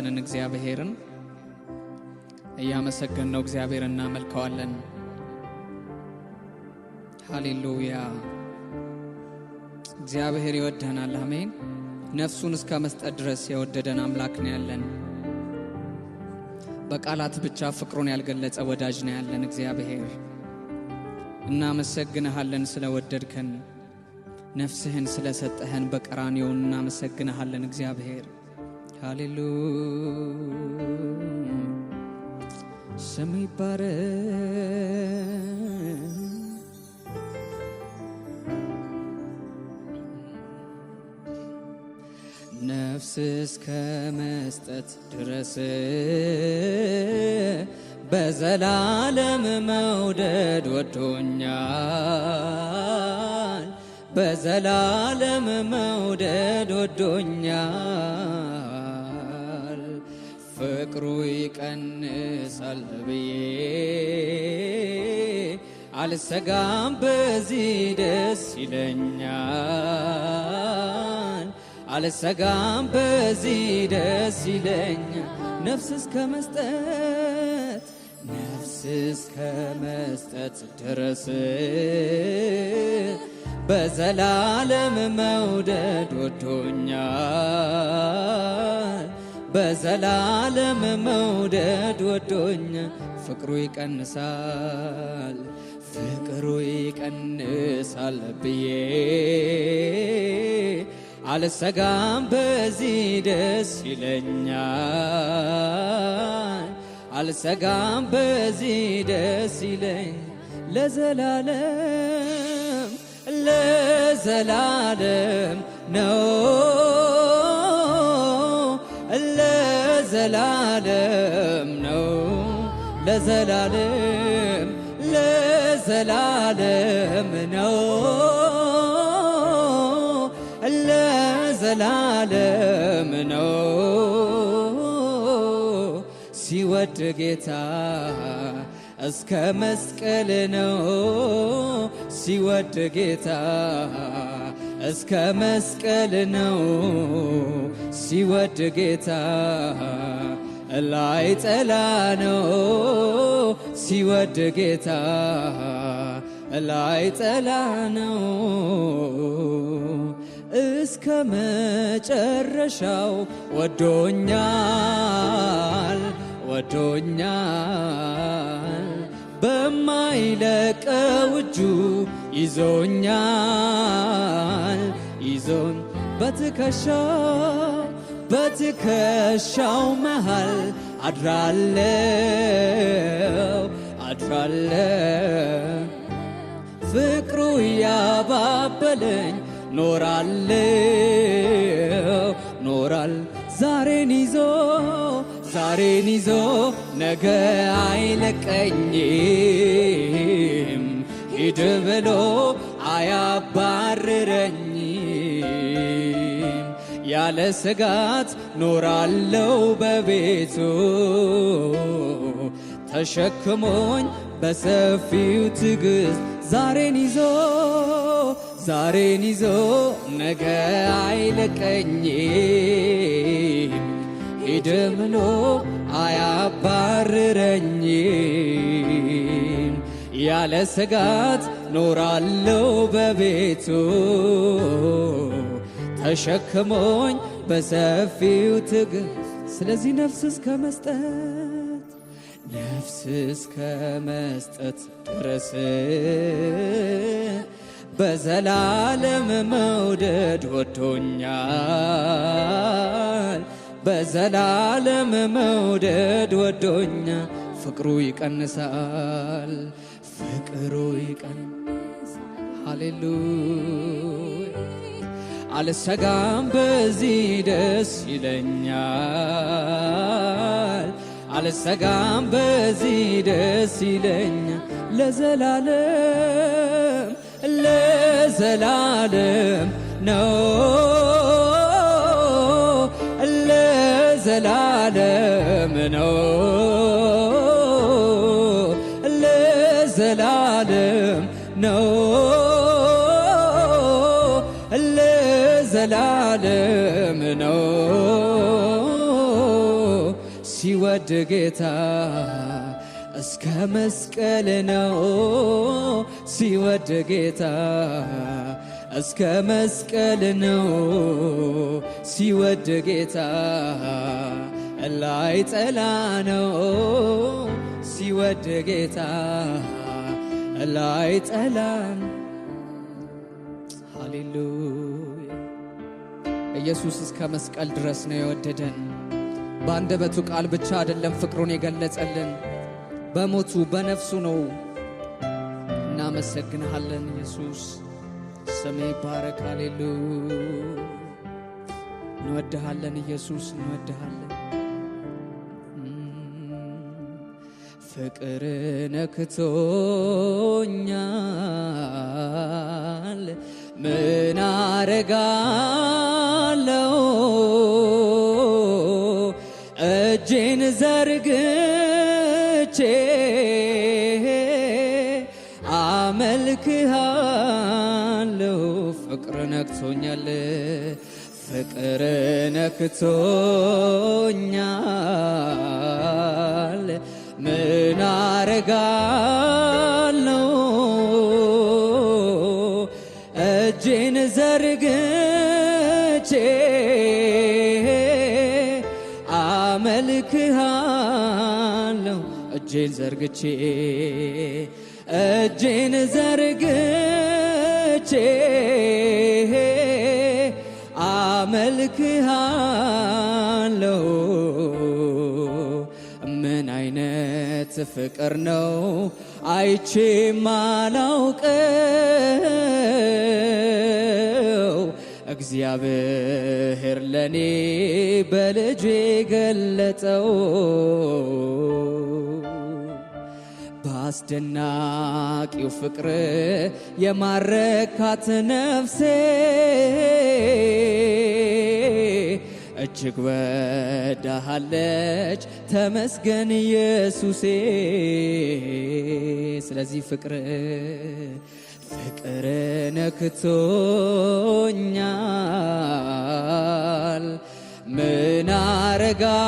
የሰጠንን እግዚአብሔርን እያመሰገንነው እግዚአብሔርን እናመልከዋለን። ሃሌሉያ። እግዚአብሔር ይወደናል። አሜን። ነፍሱን እስከ መስጠት ድረስ የወደደን አምላክ ነው ያለን። በቃላት ብቻ ፍቅሩን ያልገለጸ ወዳጅ ነው ያለን እግዚአብሔር። እናመሰግንሃለን ስለወደድከን፣ ነፍስህን ስለሰጠህን በቀራንዮ እናመሰግንሃለን እግዚአብሔር። ሃሌሉያ። ስም ይባረክ። ነፍስ እስከ መስጠት ድረስ በዘላለም መውደድ ወዶኛል፣ በዘላለም መውደድ ወዶኛል። ፍቅሩ ይቀንሳል ብዬ አልሰጋም፣ በዚህ ደስ ይለኛል። አልሰጋም፣ በዚህ ደስ ይለኛል። ነፍስ እስከ መስጠት ድረስ በዘላለም መውደድ ወዶኛል፣ በዘላለም መውደድ ወዶኛል። ፍቅሩ ይቀንሳል ብዬ አልሰጋም፣ በዚህ ደስ ይለኛል። አልሰጋም፣ በዚህ ደስ ይለኝ። ለዘላለም ነው፣ ለዘላለም ነው፣ ለዘላለም ነው፣ ለዘላለም ነው። ሲወድ ጌታ እስከ መስቀል ነው፣ ሲወድ ጌታ እስከ መስቀል ነው። ሲወድ ጌታ ላይ ጠላ ነው፣ ሲወድ ጌታ ላይ ጠላ ነው። እስከ መጨረሻው ወዶኛል፣ ወዶኛል። በማይለቀው እጁ ይዞኛል፣ ይዞን በትከሻው መሃል አድራለው። ፍቅሩ ያባበለኝ ኖራል ዛሬን ይዞ ነገ አይለቀኝም። ሂድ ብሎ አያባርረኝም። ያለ ስጋት ኖራለው በቤቱ ተሸክሞኝ በሰፊው ትዕግስት ዛሬን ይዞ ነገ አይለቀኝም። ሂድ ብሎ አያባርረኝም። ያለ ስጋት ኖራለው በቤቱ ተሸክሞኝ በሰፊው ትዕግስት። ስለዚህ ነፍስ እስከ መስጠት ድረስ በዘላለም መውደድ ወዶኛል፣ በዘላለም መውደድ ወዶኛል። ፍቅሩ ይቀንሳል። ሃሌሉያ። አልሰጋም፣ በዚህ ደስ ይለኛል። አልሰጋም፣ በዚህ ደስ ይለኛል። ለዘላለም ነው፣ ለዘላለም ነው፣ ለዘላለም ነው፣ ለዘላለም ነው። ሲወድ ጌታ እስከ መስቀል ነው ሲወድ ጌታ እስከ መስቀል ነው ሲወድ ጌታ ላይ ጠላ ነው ሲወድ ጌታ ላይ ጠላን። ሃሌሉያ ኢየሱስ እስከ መስቀል ድረስ ነው የወደደን። በአንደበቱ ቃል ብቻ አይደለም ፍቅሩን የገለጸልን፣ በሞቱ በነፍሱ ነው። እናመሰግንሃለን ኢየሱስ፣ ስሜ ይባረክ። ሃሌሉያ እንወድሃለን ኢየሱስ፣ እንወድሃለን። ፍቅር ነክቶኛል ምን አረጋለው እጄን ዘርግቼ አመልክሃለሁ። ፍቅር ነክቶኛል ፍቅር ነክቶኛል ምን አረጋለው እጄን ዘርግቼ አመልክሃለሁ። እጄን ዘርግቼ እጄን ዘርግቼ አመልክሃለሁ። ምን አይነት ፍቅር ነው አይቼ ማላውቀው እግዚአብሔር ለኔ በልጁ ገለጠው። በአስደናቂው ፍቅር የማረካት ነፍሴ እጅግ ወዳሃለች ተመስገን ኢየሱሴ። ስለዚህ ፍቅር ነክቶኛል ምን አረጋለው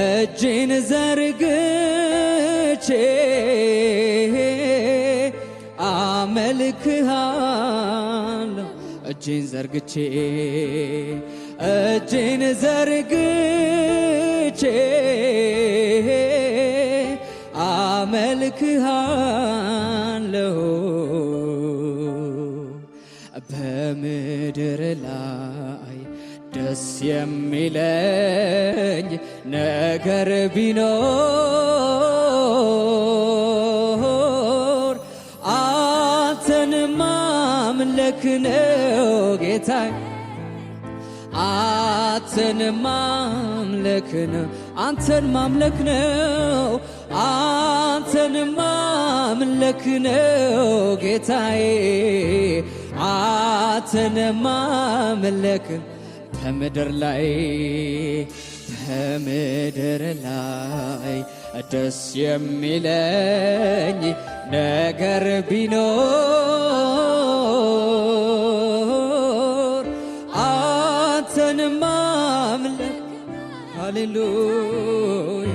እጄን ዘርግቼ አመልክሃለሁ። እጄን ዘርግቼ እጄን ዘርግቼ አመልክሃለሁ። በምድር ላይ ደስ የሚለኝ ነገር ቢኖር አንተን ማምለክ ነው ጌታዬ፣ አንተን ማምለክ ነው፣ አንተን ማምለክ ነው፣ አንተን ማምለክ ነው ጌታዬ፣ አንተን ማምለክ በምድር ላይ ደስ የሚለኝ ነገር ቢኖር አንተን ማምለክ። ሃሌሉያ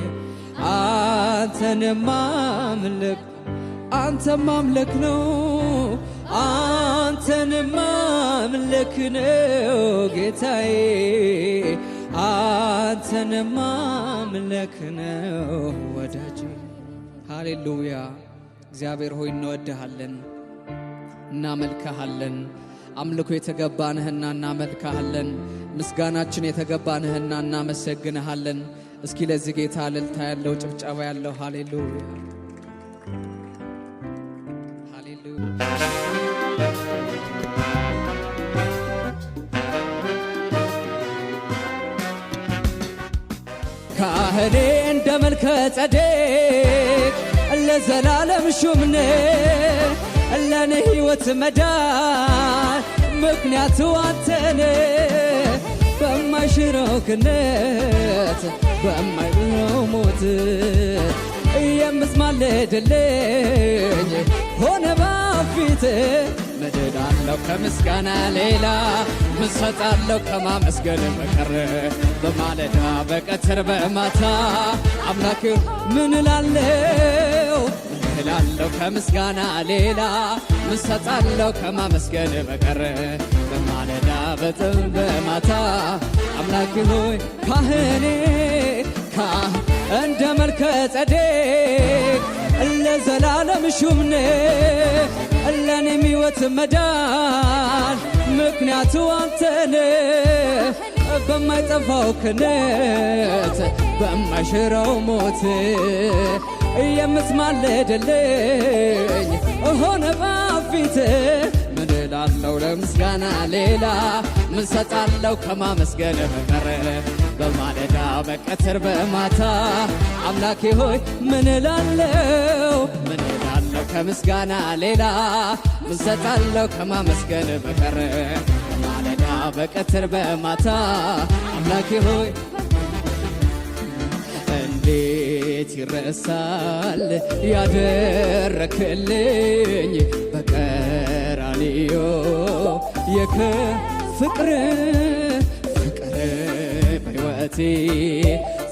አንተን ማምለክ፣ አንተን ማምለክ ነው፣ አንተን ማምለክ ነው ጌታዬ፣ አንተን ማምለክ ነው ወዳጄ። ሃሌሉያ እግዚአብሔር ሆይ እንወድሃለን፣ እናመልክሃለን። አምልኮ የተገባንህና እናመልክሃለን። ምስጋናችን የተገባንህና እናመሰግንሃለን። እስኪ ለዚህ ጌታ እልልታ ያለው ጭብጨባ ያለው ሃሌሉያ ሃሌሉያ። ካህኔ እንደ መልከ ጸዴቅ ለዘላለም ሹምነ ለኔ ሕይወት መዳን ምክንያቱ አንተነ በማይሽረው ክነት በማይሽረው ሞት የምትማልድልኝ ሆነ በፊት ምን እላለሁ ከምስጋና ሌላ ምን ሰጣለሁ ከማመስገን በቀር በማለዳ በቀትር በማታ አምላክ ምን እላለሁ እላለሁ ከምስጋና ሌላ ምን ሰጣለሁ ከማመስገን በቀር በማለዳ በጥም በማታ አምላክ ሆይ ካህኔ እንደ መልከ ጸዴቅ ለዘላለም ሹምኔ ለኔም ሕይወት መዳን ምክንያቱ አንተነ በማይጠፋው ክነት በማይሽረው ሞት የምትማልድልኝ ሆነ ባፊት ምን እላለሁ ለምስጋና ሌላ ምን ሰጣለሁ ከማመስገን በቀር በማለዳ በቀትር በማታ አምላኬ ሆይ ምን እላለሁ ከምስጋና ሌላ ምን ሰጣለሁ ከማመስገን በቀር በማለዳ በቀትር በማታ አምላኬ ሆይ እንዴት ይረሳል ያደረክልኝ በቀራንዮ ፍቅር በሕይወቴ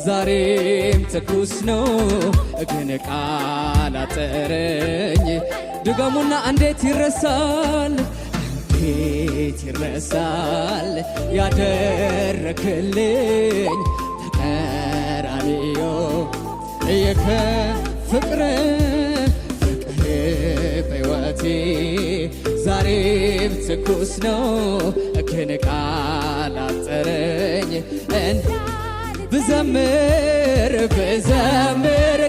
ዛሬም ትኩስ ነው ግን ቃል አጠረኝ ድገሙና እንዴት ይረሳል ያደረክልኝ በቀራንዮ ፍቅር በሕይወቴ ዛሬም ትኩስ ነው ግን ቃል አጠረኝ ብዘምር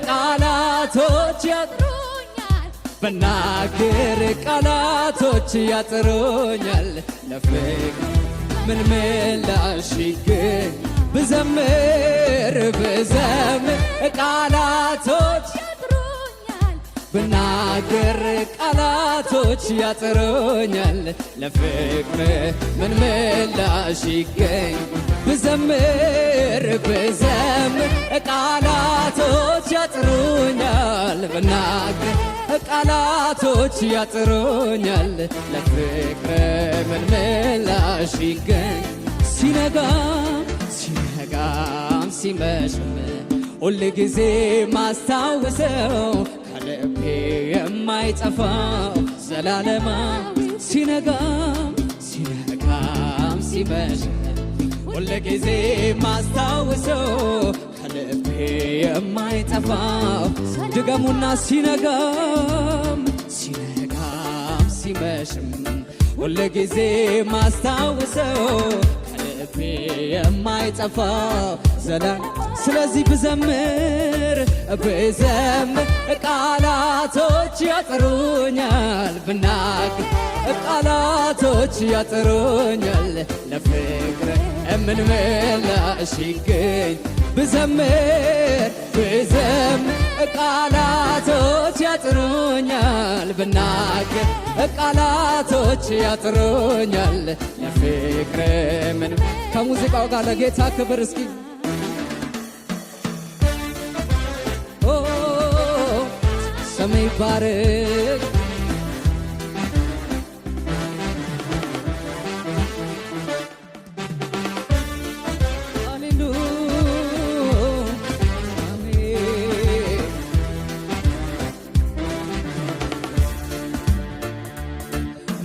ቃላቶች ያጥሩኛል ብናገር ቃላቶች ያጥሩኛል ለፍቅር ምን ምላሽ ይገኝ ብዘምር ቃላቶች ያጥሩኛል ብናገር ቃላቶች ያጥሩኛል ለፍቅር ምን ምላሽ ይገኝ ብዘምር ቃላቶች ያጥሩኛል ብናገር ቃላቶች ያጥሩኛል ለፍቅር ምን ምላሽ ይገኝ ሲነጋም ሲመሽም ሁል ጊዜ ማስታወሰው ከልቤ የማይጠፋው ዘላለማ ሲነጋም ሲመሽም ሁል ጊዜ ማስታወሰው ከልቤ የማይጠፋው ድገሙና ሲነጋም ሲመሽም ሁል ጊዜ ማስታወሰው ከልቤ የማይጠፋው ስለዚህ ብዘምር ቃላቶች ያጥሩኛል ብናገር ቃላቶች ያጥሩኛል ለፍቅር ምን ምላሽ ይገኝ ብዘምር ቃላቶች ያጥሩኛል ብናገር ቃላቶች ያጥሩኛል ለፍቅር ምን ከሙዚቃው ጋር ለጌታ ክብር እስኪ ስም ይባረክ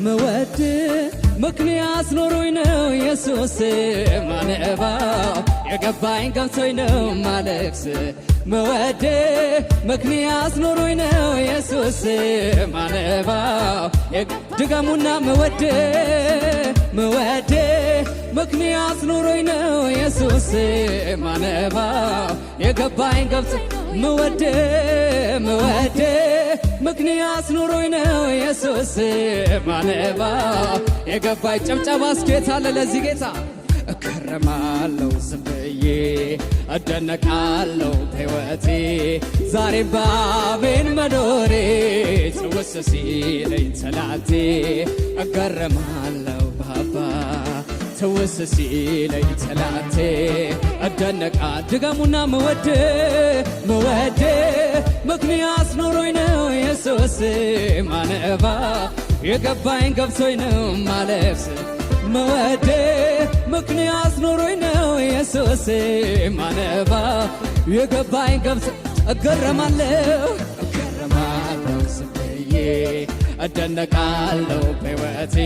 መወድ ምክንያት ኖሮኝ ነው ኢየሱስ ማነባው የገባኝ ገብቶኝ ነው ማለቅስ መወድ ምክንያት ኖሮኝ ነው ኢየሱስ ማነባው ድገሙና መወድ ምክንያት ኖሮኝ ነው ኢየሱስ ማነባው የገባኝ ገብቶኝ መወድ ምክንያት ኑሮኝ ነው ኢየሱስ ማነባ የገባኝ ጭብጨባ እስኬታለ ለዚህ ጌታ እከረማለሁ ዝም ብዬ እደነቃለሁ በሕይወቴ ዛሬም ባቤን መኖሬ ትውስ ሲለኝ ትላንቴ እገረማለሁ ባባ ትውስ ሲለኝ ትላንቴ እደነቃ ድገሙና መወድ ምክንያት ኖሮኝ ነው ኢየሱስ ማነባ የገባኝ ገብቶኝ ነው ማለፍስ መወደ ምክንያት ኖሮኝ ነው ኢየሱስ ማነባ የገባኝ ገብቶ እገረማለሁ ስብዬ እደነቃለሁ በሕይወቴ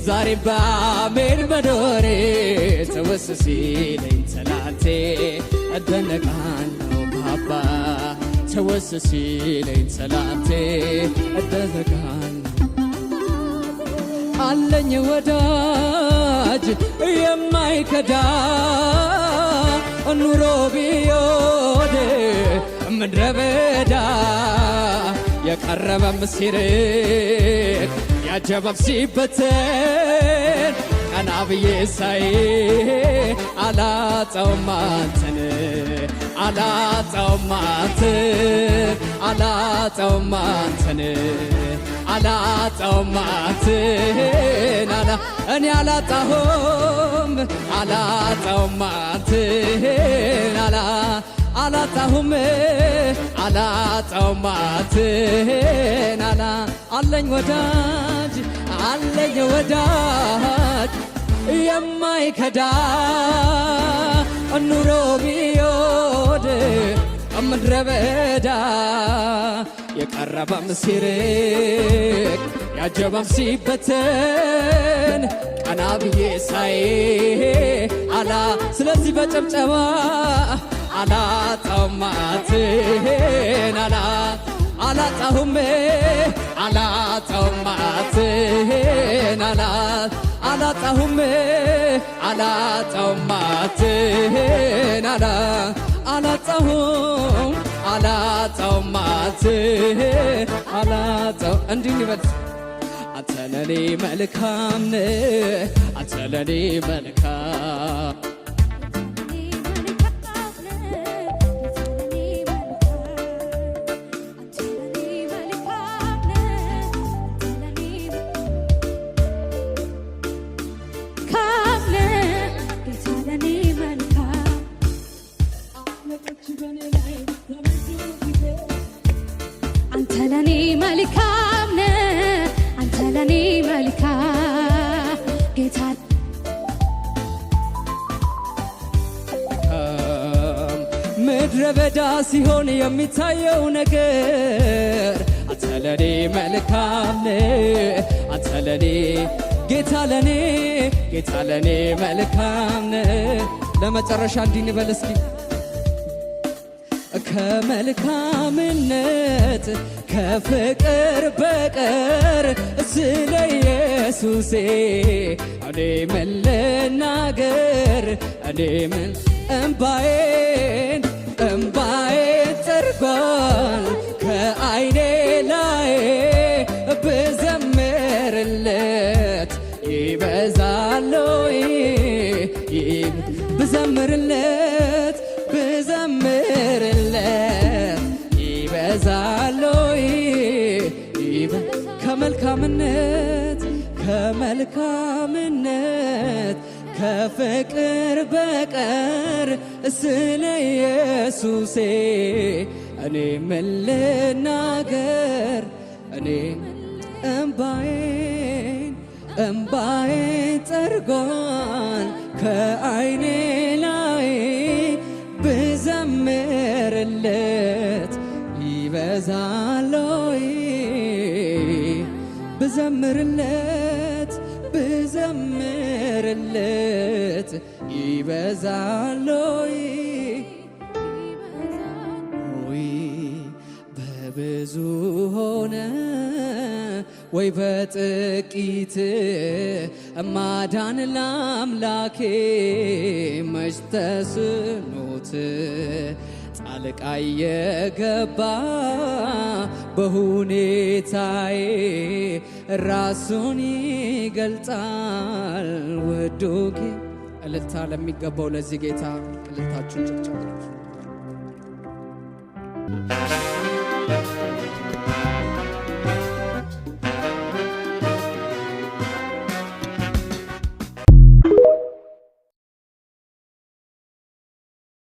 ዛሬም በአሜን መኖሬ ትውስ ሲለኝ ትላንቴ እደነቃለሁ ባባ ትውስ ሲለኝ ትላንቴ እደነቃለሁ አለኝ ወዳጅ የማይከዳ ኑሮ ቢዮድ ምድረ በዳ የቀረበም ሲርቅ ያጀበም ሲበተን ቀና ብዬ ሳይ አላጣውም አንተን አላጣውም አንተን አላጣውም አንተን አላጣውም አንተን እኔ አላጣሁም አላጣውም አንተን አላጣሁም አላጣውም አንተን አለኝ ወዳጅ አለኝ ወዳጅ የማይከዳ ኑሮ ቢዮድ ምድረ በዳ የቀረበም ሲርቅ ያጀበም ሲበተን ቀና ብዬ ሳይ ስለዚህ በጨብጨባ አላጣውም አንተን አላጣሁም አላጣውም አንተን አላጣሁም አላጣውም አንተን አላጣሁም አላጣውም አንተን አላጣው እንዲህ ይበል አንተ ለኔ መልካም ነህ አንተ ለኔ መልካም አንተ ለኔ መልካም ነህ አንተ ለኔ መልካም ጌታ ምድረ በዳ ሲሆን የሚታየው ነገር አንተ ለኔ መልካም ነህ አንተ ለኔ ጌታ ለኔ መልካም ነህ ለመጨረሻ እንዲህ እንበል እስኪ ከመልካምነት ከፍቅር በቀር ስለ ኢየሱሴ እኔ ምን ልናገር እኔ ምን እምባዬን ጠርጓል ከዓይኔ ላይ ብዘምርለት ይበዛለይ ብዘምርለት ይበዛለይ ከመልካምነት ከፍቅር በቀር ስለ ኢየሱሴ እኔ ምን ልናገር እኔ እምባዬን ጠርጓል ከዓይኔ ላይ ብዘምርለት ይበዛለይ ብዘምርለት ይበዛለይ ወይ በብዙ ሆነ ወይ በጥቂት ማዳን ለአምላኬ መች ተስኖት ጣልቃ የገባ በሁኔታዬ ራሱን ይገልጣል ወዶጌ እልልታ ለሚገባው ለዚህ ጌታ እልልታችሁን ጭብጨባ